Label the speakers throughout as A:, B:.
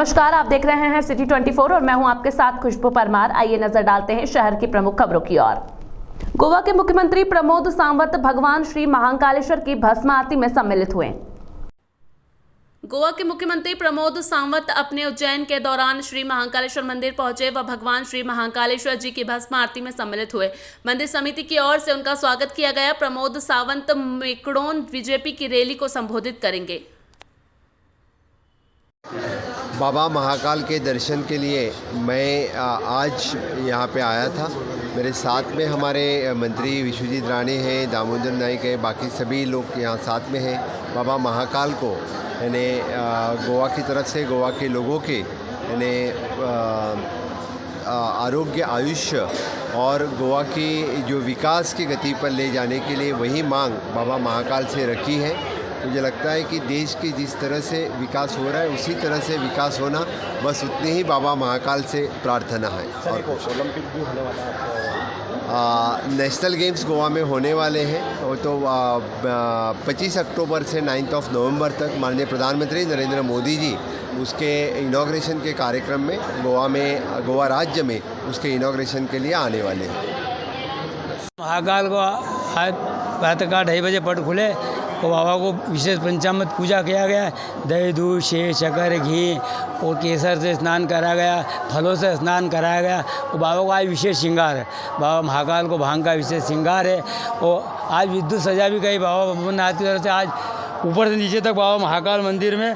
A: नमस्कार, आप देख रहे हैं सिटी 24 और मैं हूं आपके साथ खुशबू परमार। आइए नजर डालते हैं शहर की प्रमुख खबरों की ओर। गोवा के मुख्यमंत्री प्रमोद सावंत भगवान श्री महाकालेश्वर की भस्म आरती में सम्मिलित हुए। गोवा के मुख्यमंत्री प्रमोद सावंत अपने उज्जैन के दौरान श्री महाकालेश्वर मंदिर पहुंचे व भगवान श्री महाकालेश्वर जी की भस्म आरती में सम्मिलित हुए। मंदिर समिति की ओर से उनका स्वागत किया गया। प्रमोद सावंत मेकड़ोन बीजेपी की रैली को संबोधित करेंगे।
B: बाबा महाकाल के दर्शन के लिए मैं आज यहाँ पे आया था। मेरे साथ में हमारे मंत्री विश्वजीत राणे हैं, दामोदर नाइक है, बाकी सभी लोग यहाँ साथ में हैं। बाबा महाकाल को यानी गोवा की तरफ से गोवा के लोगों के यानी आरोग्य, आयुष्य और गोवा की जो विकास की गति पर ले जाने के लिए वही मांग बाबा महाकाल से रखी है। मुझे लगता है कि देश की जिस तरह से विकास हो रहा है उसी तरह से विकास होना बस उतनी ही बाबा महाकाल से प्रार्थना है। और ओलंपिक भी होने वाला है, नेशनल गेम्स गोवा में होने वाले हैं। और तो 25 अक्टूबर से 9 नवंबर तक माननीय प्रधानमंत्री नरेंद्र मोदी जी उसके इनॉग्रेशन के कार्यक्रम में गोवा राज्य में उसके इनॉग्रेशन के लिए आने वाले हैं।
C: महाकाल को आज प्रातः 2:30 बजे पट खुले तो बाबा को विशेष पंचामृत पूजा किया गया। दही, दूध, शहद, शक्कर, घी और केसर से स्नान करा गया, फलों से स्नान कराया गया। और बाबा को आज विशेष श्रृंगार है। बाबा महाकाल को भांग का विशेष श्रृंगार है। और आज विद्युत सजा भी गई बाबा भवनाथ की तरफ से। आज ऊपर से नीचे तक बाबा महाकाल मंदिर में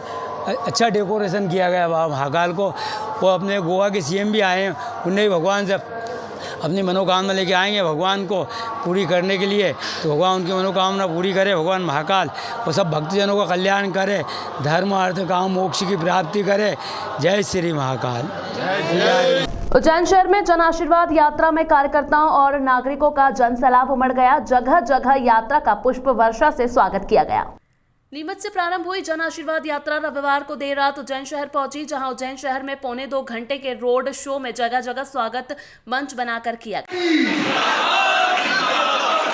C: अच्छा डेकोरेशन किया गया बाबा महाकाल को। वो अपने गोवा के सीएम भी आए हैं, उन्हें भी भगवान से अपनी मनोकामना लेके आएंगे भगवान को पूरी करने के लिए। तो भगवान उनकी मनोकामना पूरी करे, भगवान महाकाल और सब भक्तजनों का कल्याण करे, धर्म अर्थ काम मोक्ष की प्राप्ति करे। जय श्री महाकाल।
A: उज्जैन शहर में जन आशीर्वाद यात्रा में कार्यकर्ताओं और नागरिकों का जनसैलाब उमड़ गया। जगह जगह यात्रा का पुष्प वर्षा से स्वागत किया गया। नीमच से प्रारंभ हुई जन आशीर्वाद यात्रा रविवार को देर रात उज्जैन शहर पहुंची, जहां उज्जैन शहर में 2.25 घंटे के रोड शो में जगह जगह स्वागत मंच बनाकर किया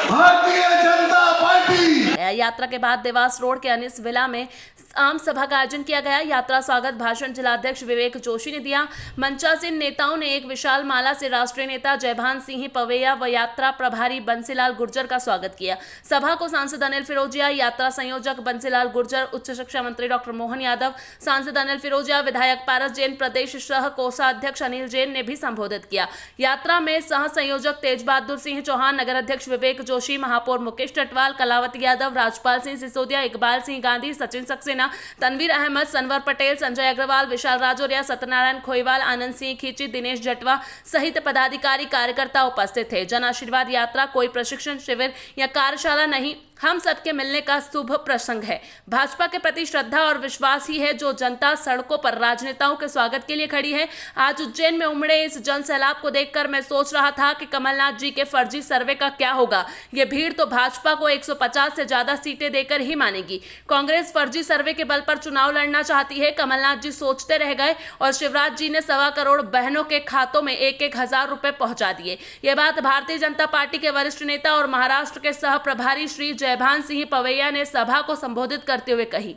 A: भारतीय जनता पार्टी। यात्रा के बाद देवास रोड के अनिस विला में आम सभा का आयोजन किया गया। यात्रा स्वागत भाषण जिलाध्यक्ष विवेक जोशी ने दिया। मंचासीन नेताओं ने एक विशाल माला से राष्ट्रीय नेता जयभान सिंह पवैया व यात्रा प्रभारी बंसीलाल गुर्जर का स्वागत किया। सभा को सांसद अनिल फिरोजिया, यात्रा संयोजक बंसीलाल गुर्जर, उच्च शिक्षा मंत्री डॉक्टर मोहन यादव, सांसद अनिल फिरोजिया, विधायक पारस जैन, प्रदेश सह कोषाध्यक्ष अनिल जैन ने भी संबोधित किया। यात्रा में सह संयोजक तेज बहादुर सिंह चौहान, नगर अध्यक्ष विवेक जोशी, महापौर मुकेश टटवाल, कलावती यादव, राजपाल सिंह सिसोदिया, इकबाल सिंह गांधी, सचिन सक्सेना, तनवीर अहमद, सनवर पटेल, संजय अग्रवाल, विशाल राजौरिया, सत्यनारायण खोईवाल, आनंद सिंह खींची, दिनेश जटवा सहित पदाधिकारी कार्यकर्ता उपस्थित थे। जन आशीर्वाद यात्रा कोई प्रशिक्षण शिविर या कार्यशाला नहीं, हम सबके मिलने का शुभ प्रसंग है। भाजपा के प्रति श्रद्धा और विश्वास ही है जो जनता सड़कों पर राजनेताओं के स्वागत के लिए खड़ी है। आज उज्जैन में उमड़े इस जन सैलाब को देखकर मैं सोच रहा था कि कमलनाथ जी के फर्जी सर्वे का क्या होगा। ये भीड़ तो भाजपा को 150 से ज्यादा सीटें देकर ही मानेगी। कांग्रेस फर्जी सर्वे के बल पर चुनाव लड़ना चाहती है। कमलनाथ जी सोचते रह गए और शिवराज जी ने 1.25 करोड़ बहनों के खातों में 1-1 हजार रुपए पहुंचा दिए। ये बात भारतीय जनता पार्टी के वरिष्ठ नेता और महाराष्ट्र के सह प्रभारी श्री जयभान सिंह पवैया ने सभा को संबोधित करते हुए कही।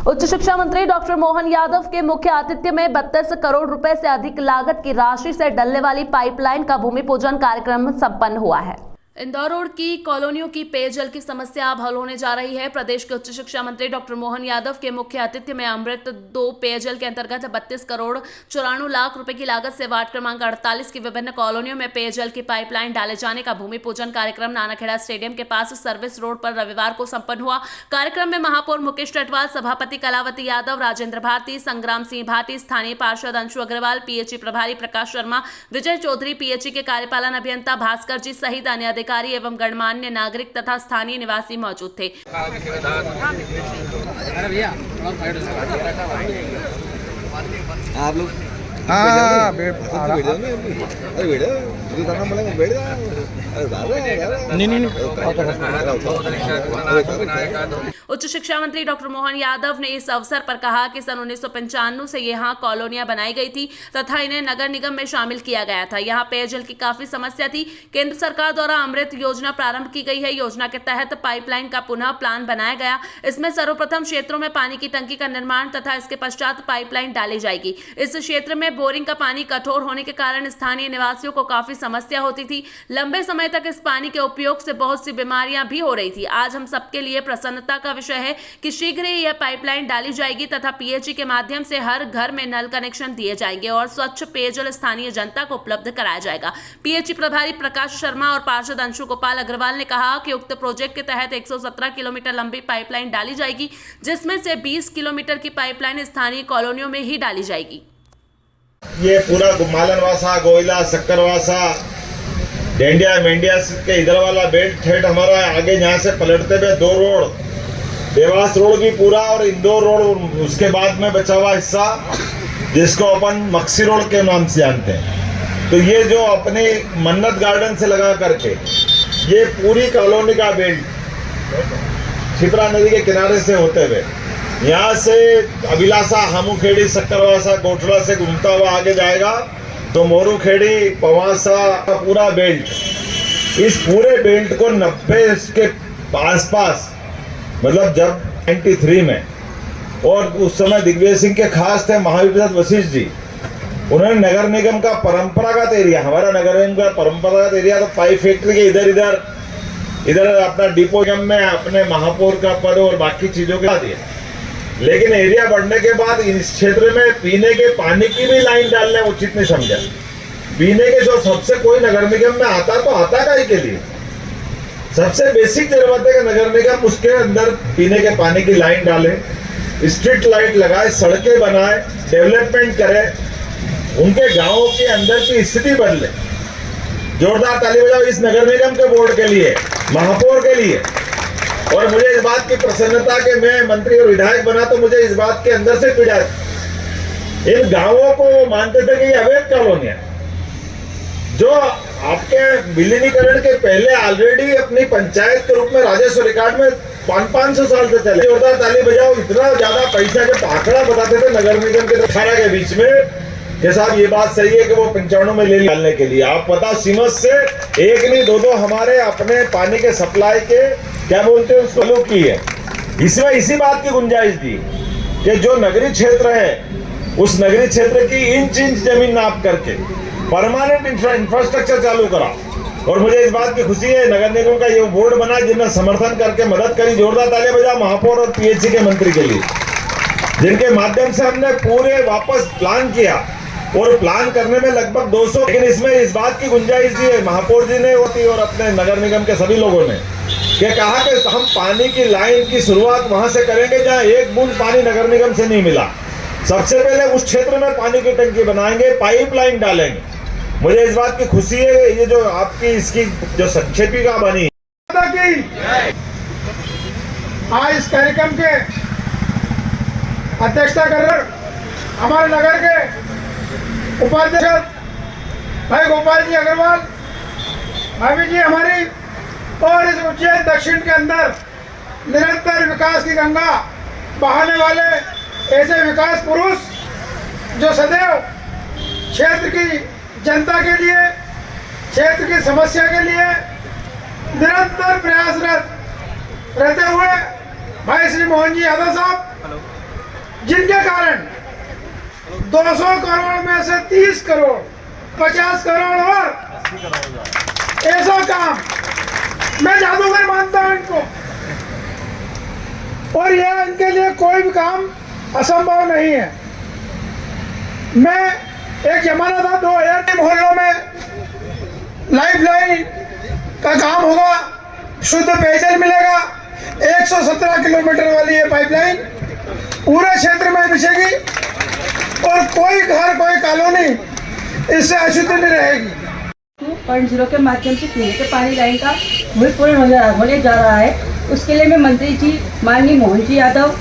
A: उच्च शिक्षा मंत्री डॉक्टर मोहन यादव के मुख्य आतिथ्य में 32 करोड़ रुपए से अधिक लागत की राशि से डलने वाली पाइपलाइन का भूमि पूजन कार्यक्रम संपन्न हुआ है। इंदौर रोड की कॉलोनियों की पेयजल की समस्या अब हल होने जा रही है। प्रदेश के उच्च शिक्षा मंत्री डॉक्टर मोहन यादव के मुख्य आतिथ्य में अमृत 2 पेयजल के अंतर्गत 32 करोड़ 94 लाख रुपए की लागत से वार्ड क्रमांक 48 की विभिन्न कॉलोनियों में पेयजल की पाइपलाइन डाले जाने का भूमि पूजन कार्यक्रम नानाखेड़ा स्टेडियम के पास सर्विस रोड पर रविवार को संपन्न हुआ। कार्यक्रम में महापौर मुकेश टटवाल, सभापति कलावती यादव, राजेंद्र भारती, संग्राम सिंह भाटी, स्थानीय पार्षद अंशु अग्रवाल, पीएचई प्रभारी प्रकाश शर्मा, विजय चौधरी, पीएचई के कार्यपालन अभियंता भास्कर जी सहित अन्य अधिकारी एवं गणमान्य नागरिक तथा स्थानीय निवासी मौजूद थे। आप लोग उच्च शिक्षा मंत्री डॉक्टर मोहन यादव ने इस अवसर पर कहा कि सन 1995 से यहाँ कॉलोनियां बनाई गई थी तथा इन्हें नगर निगम में शामिल किया गया था। यहाँ पेयजल की काफी समस्या थी। केंद्र सरकार द्वारा अमृत योजना प्रारंभ की गई है। योजना के तहत पाइपलाइन का पुनः प्लान बनाया गया। इसमें सर्वप्रथम क्षेत्रों में पानी की टंकी का निर्माण तथा इसके पश्चात पाइपलाइन डाली जाएगी। इस क्षेत्र में बोरिंग का पानी कठोर होने के कारण स्थानीय निवासियों को काफी समस्या होती थी। लंबे समय तक इस पानी के उपयोग से बहुत सी बीमारियां भी हो रही थी। आज हम सबके लिए प्रसन्नता का विषय है कि शीघ्र ही यह पाइपलाइन डाली जाएगी तथा पीएचई के माध्यम से हर घर में नल कनेक्शन दिए जाएंगे और स्वच्छ पेयजल स्थानीय जनता को उपलब्ध कराया जाएगा। पीएचई प्रभारी प्रकाश शर्मा और पार्षद अंशु गोपाल अग्रवाल ने कहा कि उक्त प्रोजेक्ट के तहत 117 किलोमीटर लंबी पाइपलाइन डाली जाएगी, जिसमें से 20 किलोमीटर की पाइपलाइन स्थानीय कॉलोनियों में ही डाली जाएगी।
D: ये पूरा मालनवासा, गोइला, शक्करवासा, डेंडिया मेंडिया के इधर वाला बेल्ट ठेठ हमारा आगे यहाँ से पलटते हुए 2 रोड, देवास रोड भी पूरा और इंदौर रोड, उसके बाद में बचा हुआ हिस्सा जिसको अपन मक्सी रोड के नाम से जानते हैं। तो ये जो अपने मन्नत गार्डन से लगा करके ये पूरी कॉलोनी का बेल्ट छिपरा नदी के किनारे से होते हुए यहाँ से अभिलाषा, हामूखेड़ी, शक्करवासा, कोटला से घूमता हुआ आगे जाएगा तो मोरूखेड़ी, पवासा का पूरा बेल्ट, इस पूरे बेल्ट को 90 के आसपास, मतलब जब 93 में, और उस समय दिग्विजय सिंह के खास थे महावीर प्रसाद वशिष्ठ जी, उन्होंने नगर निगम का परंपरागत एरिया, हमारा नगर निगम का परंपरागत एरिया तो पाइप फैक्ट्री के इधर अपना डिपो में अपने महापौर का पद और बाकी चीजों के दिया। लेकिन एरिया बढ़ने के बाद इस क्षेत्र में पीने के पानी की भी लाइन डालने उचित नहीं समझा। पीने के जो सबसे कोई नगर निगम में आता तो आता काहे के लिए, सबसे बेसिक जरूरत है कि नगर निगम उसके अंदर पीने के पानी की लाइन डाले, स्ट्रीट लाइट लगाए, सड़कें बनाए, डेवलपमेंट करे, उनके गांवों के अंदर की स्थिति बदले। जोरदार ताली बजाओ इस नगर निगम के बोर्ड के लिए, महापौर के लिए। और मुझे इस बात की प्रसन्नता कि मैं मंत्री और विधायक बना तो मुझे इस बात के अंदर से पीड़ा थी। इन गांवों को वो मानते थे कि ये अवैध कॉलोनियां जो आपके विलीनीकरण के पहले ऑलरेडी अपनी पंचायत के रूप में राजस्व रिकॉर्ड में 500 साल से चले। जोरदार ताली बजाओ। इतना ज्यादा पैसा जब आंकड़ा बताते थे नगर निगम के 18 के बीच में कि साहब ये बात सही है कि वो 95 में ले डालने के लिए, आप पता सीमत से एक नहीं 2 हमारे अपने पानी के सप्लाई के क्या बोलते हैं उसको लोग की है। इसमें इसी बात की गुंजाइश दी कि जो नगरीय क्षेत्र है उस नगरीय क्षेत्र की इंच जमीन नाप करके परमानेंट इंफ्रास्ट्रक्चर चालू करा। और मुझे इस बात की खुशी है नगर निगम का ये बोर्ड बना जिन्होंने समर्थन करके मदद करी। जोरदार तालियां बजाओ महापौर और पीएचई के मंत्री के लिए, जिनके माध्यम से हमने पूरे वापस प्लान किया और प्लान करने में लगभग 200, लेकिन इसमें इस बात की गुंजाइश दी है महापौर जी ने होती और अपने नगर निगम के सभी लोगों ने कि कहा कि हम पानी की लाइन की शुरुआत वहां से करेंगे जहां एक बूंद पानी नगर निगम से नहीं मिला। सबसे पहले उस क्षेत्र में पानी की टंकी बनाएंगे, पाइपलाइन डालेंगे। मुझे इस बात की खुशी है ये जो आपकी इसकी जो संक्षेपिका बनी
E: आज इस कार्यक्रम के अध्यक्षता कर रहे हमारे नगर के उपाध्यक्ष भाई गोपाल जी अग्रवाल भाभी जी हमारी, और इस उज्जैन दक्षिण के अंदर निरंतर विकास की गंगा बहाने वाले ऐसे विकास पुरुष जो सदैव क्षेत्र की जनता के लिए, क्षेत्र की समस्या के लिए निरंतर प्रयासरत रहते हुए भाई श्री मोहन जी यादव साहब, जिनके कारण 200 करोड़ में से 30 करोड़ 50 करोड़ और ऐसा काम मैं जादूगर मानता हूं इनको, और यह इनके लिए कोई भी काम असंभव नहीं है। मैं एक जमाना था 2000 के मोहल्लों में लाइफलाइन का काम होगा, शुद्ध पेयजल मिलेगा, 117 किलोमीटर वाली ये पाइपलाइन पूरे क्षेत्र में बिछेगी और कोई घर कोई कॉलोनी इससे अशुद्ध नहीं रहेगी।
F: 2.0 के माध्यम से पीने के पानी लाइन का भूमिपूजन होने जा रहा है। उसके लिए मैं मंत्री जी माननीय मोहन जी यादव,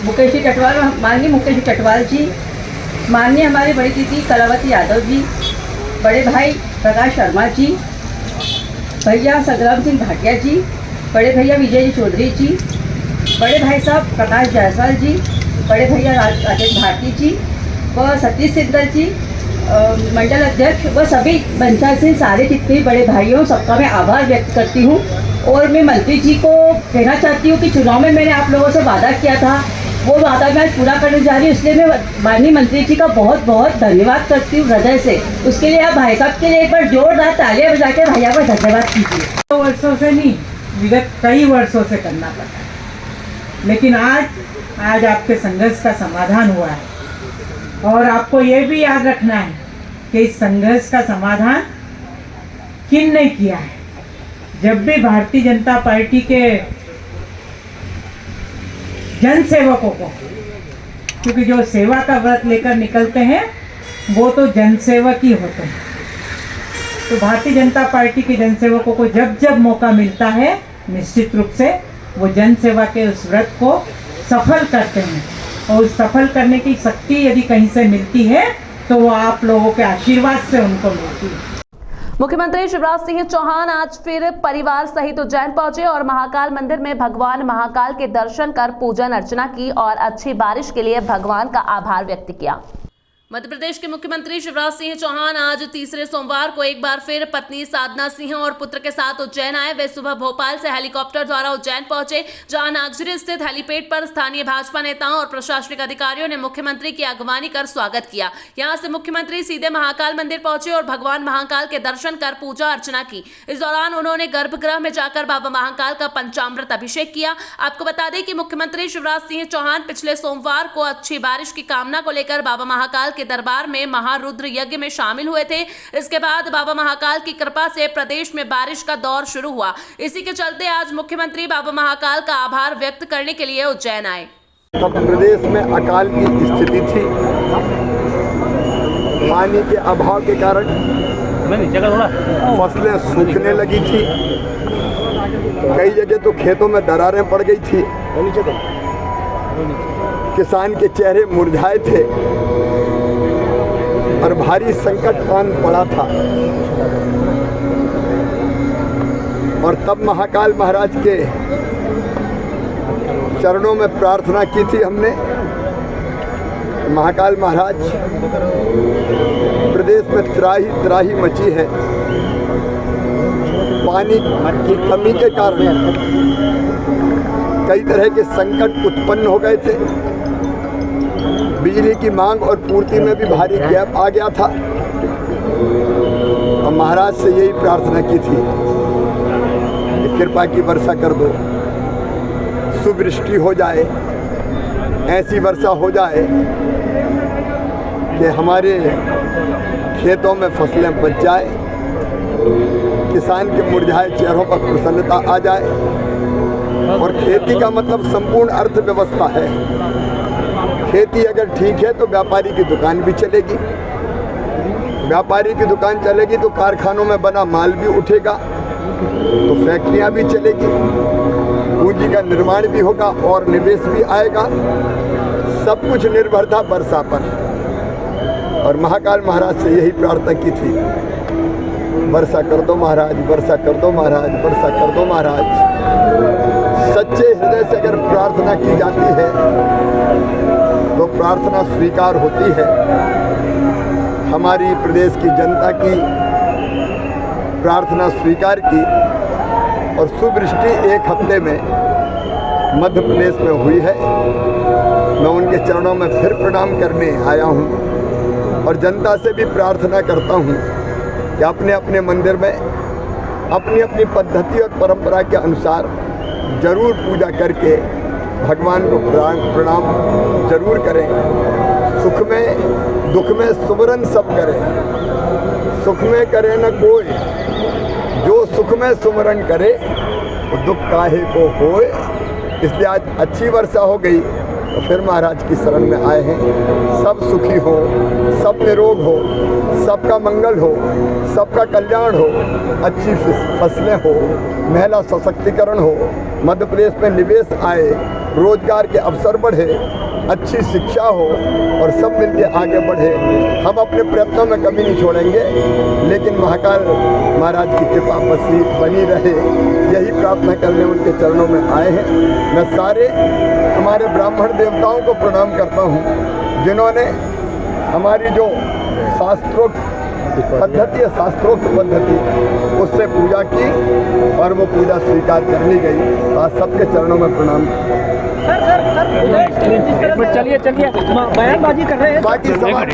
F: मुकेश जी टटवाल, माननीय मुकेश जी टटवाल जी, माननीय हमारी बड़ी दीदी कलावती यादव जी, बड़े भाई प्रकाश शर्मा जी, भैया संग्राम सिंह भाटिया जी, बड़े भैया विजय जी चौधरी जी, बड़े भाई साहब प्रकाश जायसवाल जी, बड़े भैया राजेश भारती जी व सतीश सिद्धल जी, मंडल अध्यक्ष व सभी पंचायत से सारे जितने बड़े भाइयों सबका मैं आभार व्यक्त करती हूँ। और मैं मंत्री जी को कहना चाहती हूँ कि चुनाव में मैंने आप लोगों से वादा किया था, वो वादा मैं आज पूरा करने जा रही हूँ, इसलिए मैं माननीय मंत्री जी का बहुत बहुत धन्यवाद करती हूँ हृदय से। उसके लिए आप भाई साहब के लिए एक बार जोरदार तालियां बजा के भैया को धन्यवाद कीजिए।
G: 2 वर्षों से नहीं, विगत कई वर्षों से करना पड़ा है, लेकिन आज आपके संघर्ष का समाधान हुआ है। और आपको ये भी याद रखना है कि इस संघर्ष का समाधान किन ने किया है। जब भी भारतीय जनता पार्टी के जन सेवकों को, क्योंकि जो सेवा का व्रत लेकर निकलते हैं वो तो जनसेवक ही होते हैं, तो भारतीय जनता पार्टी के जनसेवकों को जब जब मौका मिलता है निश्चित रूप से वो जनसेवा के उस व्रत को सफल करते हैं। और उस सफल करने की शक्ति यदि कहीं से मिलती है तो वो आप लोगों के आशीर्वाद से उनको मिलती है।
A: मुख्यमंत्री शिवराज सिंह चौहान आज फिर परिवार सहित उज्जैन पहुंचे और महाकाल मंदिर में भगवान महाकाल के दर्शन कर पूजन अर्चना की और अच्छी बारिश के लिए भगवान का आभार व्यक्त किया। मध्य प्रदेश के मुख्यमंत्री शिवराज सिंह चौहान आज तीसरे सोमवार को एक बार फिर पत्नी साधना सिंह और पुत्र के साथ उज्जैन आए। वे सुबह भोपाल से हेलीकॉप्टर द्वारा उज्जैन पहुंचे, जहां नागझरी स्थित हेलीपैड पर स्थानीय भाजपा नेताओं और प्रशासनिक अधिकारियों ने मुख्यमंत्री की अगवानी कर स्वागत किया। यहां से मुख्यमंत्री सीधे महाकाल मंदिर पहुंचे और भगवान महाकाल के दर्शन कर पूजा अर्चना की। इस दौरान उन्होंने गर्भगृह में जाकर बाबा महाकाल का पंचामृत अभिषेक किया। आपको बता दें कि मुख्यमंत्री शिवराज सिंह चौहान पिछले सोमवार को अच्छी बारिश की कामना को लेकर बाबा महाकाल के दरबार में महारुद्र यज्ञ में शामिल हुए थे। इसके बाद बाबा महाकाल की कृपा से प्रदेश में बारिश का दौर शुरू हुआ। इसी के चलते आज मुख्यमंत्री बाबा महाकाल का आभार व्यक्त करने के लिए उज्जैन आए।
H: प्रदेश में अकाल की स्थिति थी, पानी के अभाव के कारण फसलें सूखने लगी थी, कई जगह तो खेतों में दरारें पड़ गई थी, किसान के चेहरे मुरझाए थे और भारी संकट आन पड़ा था। और तब महाकाल महाराज के चरणों में प्रार्थना की थी हमने। महाकाल महाराज, प्रदेश में त्राही मची है, पानी की कमी के कारण कई तरह के संकट उत्पन्न हो गए थे, बिजली की मांग और पूर्ति में भी भारी गैप आ गया था। और महाराज से यही प्रार्थना की थी कि कृपा की वर्षा कर दो, सुवृष्टि हो जाए, ऐसी वर्षा हो जाए कि हमारे खेतों में फसलें बच जाए, किसान के मुरझाए चेहरों पर प्रसन्नता आ जाए। और खेती का मतलब संपूर्ण अर्थव्यवस्था है। खेती अगर ठीक है तो व्यापारी की दुकान भी चलेगी, व्यापारी की दुकान चलेगी तो कारखानों में बना माल भी उठेगा, तो फैक्ट्रियां भी चलेगी, पूंजी का निर्माण भी होगा और निवेश भी आएगा। सब कुछ निर्भर था वर्षा पर। और महाकाल महाराज से यही प्रार्थना की थी, वर्षा कर दो महाराज, वर्षा कर दो महाराज, वर्षा कर दो महाराज। सच्चे हृदय से अगर प्रार्थना की जाती है तो प्रार्थना स्वीकार होती है। हमारी प्रदेश की जनता की प्रार्थना स्वीकार की और सुवृष्टि एक हफ्ते में मध्य प्रदेश में हुई है। मैं उनके चरणों में फिर प्रणाम करने आया हूँ और जनता से भी प्रार्थना करता हूँ कि अपने अपने मंदिर में अपनी अपनी पद्धति और परंपरा के अनुसार जरूर पूजा करके भगवान को प्रणाम जरूर करें। सुख में दुख में सुमरन सब करें, सुख में करे न कोई, जो सुख में सुमरन करे तो दुख काहे को होए। इसलिए आज अच्छी वर्षा हो गई तो फिर महाराज की शरण में आए हैं। सब सुखी हो, सब निरोग हो, सबका मंगल हो, सबका कल्याण हो, अच्छी फसलें हो, महिला सशक्तिकरण हो, मध्य प्रदेश में निवेश आए, रोजगार के अवसर बढ़े, अच्छी शिक्षा हो और सब मिलके आगे बढ़े। हम अपने प्रयत्नों में कमी नहीं छोड़ेंगे, लेकिन महाकाल महाराज की कृपा बनी रहे, यही प्रार्थना करने उनके चरणों में आए हैं। मैं सारे हमारे ब्राह्मण देवताओं को प्रणाम करता हूँ, जिन्होंने हमारी जो शास्त्रोक्त पद्धति है, शास्त्रोक्त पद्धति, उससे पूजा की और वो पूजा स्वीकार कर ली गई। आज सबके चरणों में प्रणाम।
I: चलिए बयानबाजी कर रहे हैं
H: बाकी समाज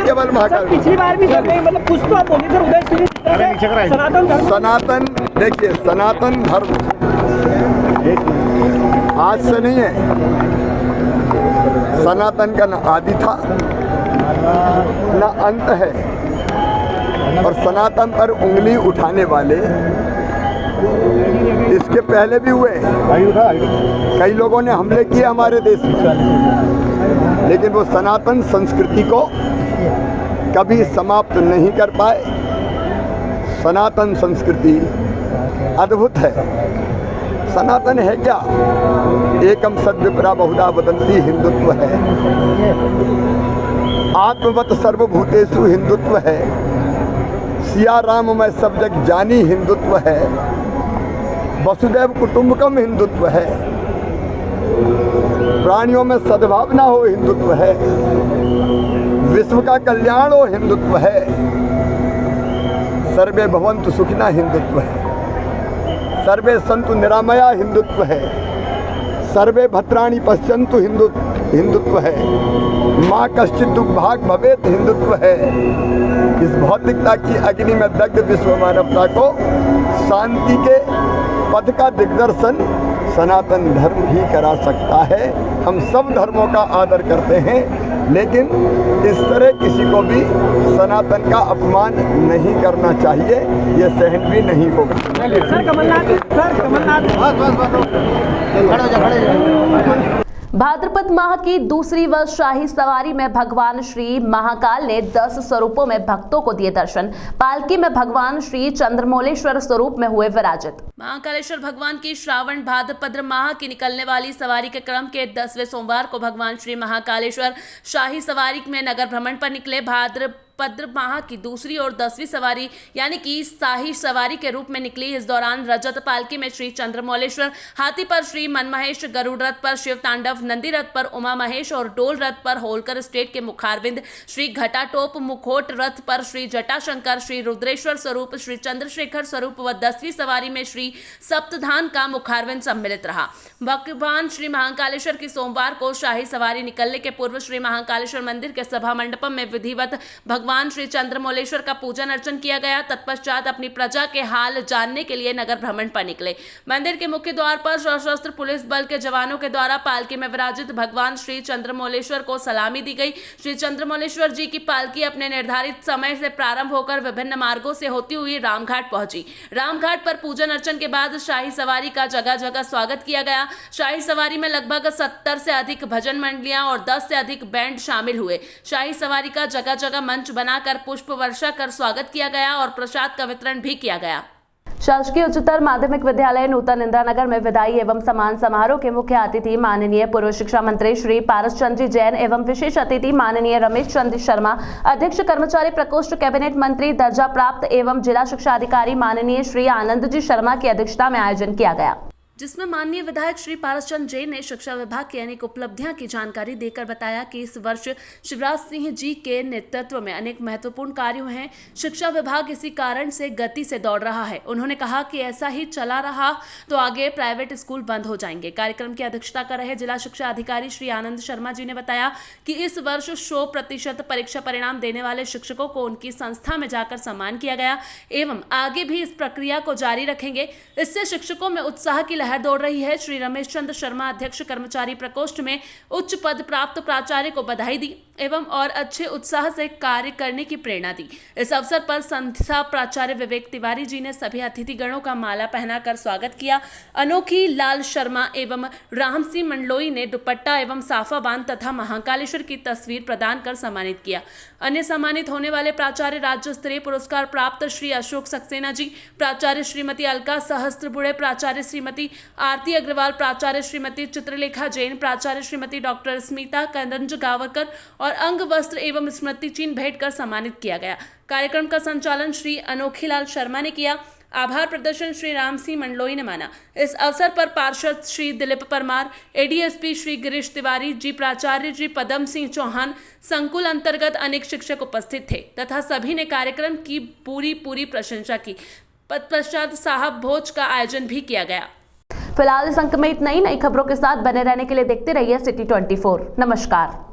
H: केवल महाकाल
I: पिछली बार भी मतलब कुछ तो आप बोले सर, सनातन धर्म,
H: सनातन, देखिए सनातन धर्म आज से नहीं है। सनातन का न आदि था न अंत है, और सनातन पर उंगली उठाने वाले इसके पहले भी हुए। कई लोगों ने हमले किए हमारे देश में, लेकिन वो सनातन संस्कृति को कभी समाप्त नहीं कर पाए। सनातन संस्कृति अद्भुत है। सनातन है क्या? एकम सद्विप्रा बहुधा वदन्ति हिंदुत्व है। आत्मवत सर्वभूतेषु हिंदुत्व है। सिया राम मैं सब जग जानी हिंदुत्व है। वसुदैव कुटुंबकम हिंदुत्व है। प्राणियों में सद्भावना हो हिंदुत्व है। विश्व का कल्याण हो हिंदुत्व है। सर्वे भवन्तु सुखिना हिंदुत्व है। सर्वे सन्तु निरामया हिंदुत्व है। सर्वे भद्राणि पश्यन्तु हिंदुत्व है। माँ कश्चित् दुर्भाग भवेत हिंदुत्व है। इस भौतिकता की अग्नि में दग्ध विश्व मानवता को शांति के पथ का दिग्दर्शन सनातन धर्म ही करा सकता है। हम सब धर्मों का आदर करते हैं, लेकिन इस तरह किसी को भी सनातन का अपमान नहीं करना चाहिए, ये सहन भी नहीं होगा।
I: सर कमलनाथ
A: भाद्रपद माह की दूसरी वर्ष शाही सवारी में भगवान श्री महाकाल ने 10 स्वरूपों में भक्तों को दिए दर्शन। पालकी में भगवान श्री चंद्रमौलेश्वर स्वरूप में हुए विराजित। महाकालेश्वर भगवान की श्रावण भाद्रपद माह की निकलने वाली सवारी के क्रम के 10वें सोमवार को भगवान श्री महाकालेश्वर शाही सवारी में नगर भ्रमण पर निकले। भाद्रपद माह की दूसरी और 10वीं सवारी यानी कि शाही सवारी के रूप में निकली। इस दौरान रजत पालकी में श्री चंद्रमौलेश्वर, हाथी पर श्री मनमहेश, गरुड़ रथ पर शिव तांडव, नंदी रथ पर उमा महेश और डोल रथ पर होलकर स्टेट के मुखारविंद, श्री घटाटोप मुखोट रथ पर श्री जटाशंकर, श्री रुद्रेश्वर स्वरूप, श्री चंद्रशेखर स्वरूप व 10वीं सवारी में श्री सप्तधान का मुखारविंद सम्मिलित रहा। भगवान श्री महाकालेश्वर की सोमवार को शाही सवारी निकलने के पूर्व श्री महाकालेश्वर मंदिर के सभा मंडपम में विधिवत भगवान श्री चंद्रमौलेश्वर का पूजन अर्चन किया गया। तत्पश्चात अपनी प्रजा के हाल जानने के लिए नगर भ्रमण पर निकले। मंदिर के मुख्य द्वार पर सशस्त्र पुलिस बल के जवानों के द्वारा पालकी में विराजित भगवान श्री चंद्रमौलेश्वर को सलामी दी गई। श्री चंद्रमौलेश्वर जी की पालकी अपने निर्धारित समय से प्रारंभ होकर विभिन्न मार्गों से होती हुई रामघाट पहुंची। रामघाट पर पूजन अर्चन के बाद शाही सवारी का जगह जगह स्वागत किया गया। शाही सवारी में लगभग 70 से अधिक भजन मंडलियां और 10 से अधिक बैंड शामिल हुए। शाही सवारी का जगह जगह मंच बनाकर पुष्प वर्षा कर स्वागत किया गया और प्रसाद का वितरण भी किया गया। शासकीय उच्चतर माध्यमिक विद्यालय नूतन इंदिरा नगर में विदाई एवं सम्मान समारोह के मुख्य अतिथि माननीय पूर्व शिक्षा मंत्री श्री पारस चंद्र जी जैन एवं विशेष अतिथि माननीय रमेश चंद्र शर्मा, अध्यक्ष कर्मचारी प्रकोष्ठ कैबिनेट मंत्री दर्जा प्राप्त एवं जिला शिक्षा अधिकारी माननीय श्री आनंद जी शर्मा की अध्यक्षता में आयोजन किया गया, जिसमें माननीय विधायक श्री पारस चंद्र जैन ने शिक्षा विभाग की अनेक उपलब्धियां की जानकारी देकर बताया कि इस वर्ष शिवराज सिंह जी के नेतृत्व में अनेक महत्वपूर्ण कार्य हुए हैं। शिक्षा विभाग इसी कारण से गति से दौड़ रहा है। उन्होंने कहा कि ऐसा ही चला रहा तो आगे प्राइवेट स्कूल बंद हो जाएंगे। कार्यक्रम की अध्यक्षता कर रहे जिला शिक्षा अधिकारी श्री आनंद शर्मा जी ने बताया कि इस वर्ष 100% परीक्षा परिणाम देने वाले शिक्षकों को उनकी संस्था में जाकर सम्मान किया गया एवं आगे भी इस प्रक्रिया को जारी रखेंगे। इससे शिक्षकों में उत्साह की लहर दौड़ रही है। श्री रमेश चंद्र शर्मा, अध्यक्ष कर्मचारी प्रकोष्ठ में उच्च पद प्राप्त प्राचार्य को बधाई दी एवं और अच्छे उत्साह से कार्य करने की प्रेरणा दी। इस अवसर पर संस्था प्राचार्य विवेक तिवारी जी ने सभी अतिथिगणों का माला पहनाकर स्वागत किया। अनोखी लाल शर्मा एवं राम सिंह मंडलोई ने दुपट्टा एवं साफा बांध तथा महाकालेश्वर की तस्वीर प्रदान कर सम्मानित किया। अन्य सम्मानित होने वाले प्राचार्य राज्य स्तरीय पुरस्कार प्राप्त श्री अशोक सक्सेना जी, प्राचार्य श्रीमती अलका सहस्त्रबुड़े, प्राचार्य श्रीमती आरती अग्रवाल, प्राचार्य श्रीमती चित्रलेखा जैन, प्राचार्य श्रीमती डॉक्टर स्मिता करंज गावकर और अंग वस्त्र एवं स्मृति चिन्ह भेंट कर सम्मानित किया गया। कार्यक्रम का संचालन श्री अनोखीलाल शर्मा ने किया। आभार प्रदर्शन श्री राम सिंह मंडलोई ने माना। इस अवसर पर पार्षद श्री दिलीप परमार, एडीएसपी श्री गिरीश तिवारी जी, प्राचार्य जी पदम सिंह चौहान, संकुल अंतर्गत अनेक शिक्षक उपस्थित थे तथा सभी ने कार्यक्रम की पूरी प्रशंसा की। तत्पश्चात साहब भोज का आयोजन भी किया गया। फिलहाल इस अंक में इतना ही। नई खबरों के साथ बने रहने के लिए देखते रहिए सिटी 24। नमस्कार।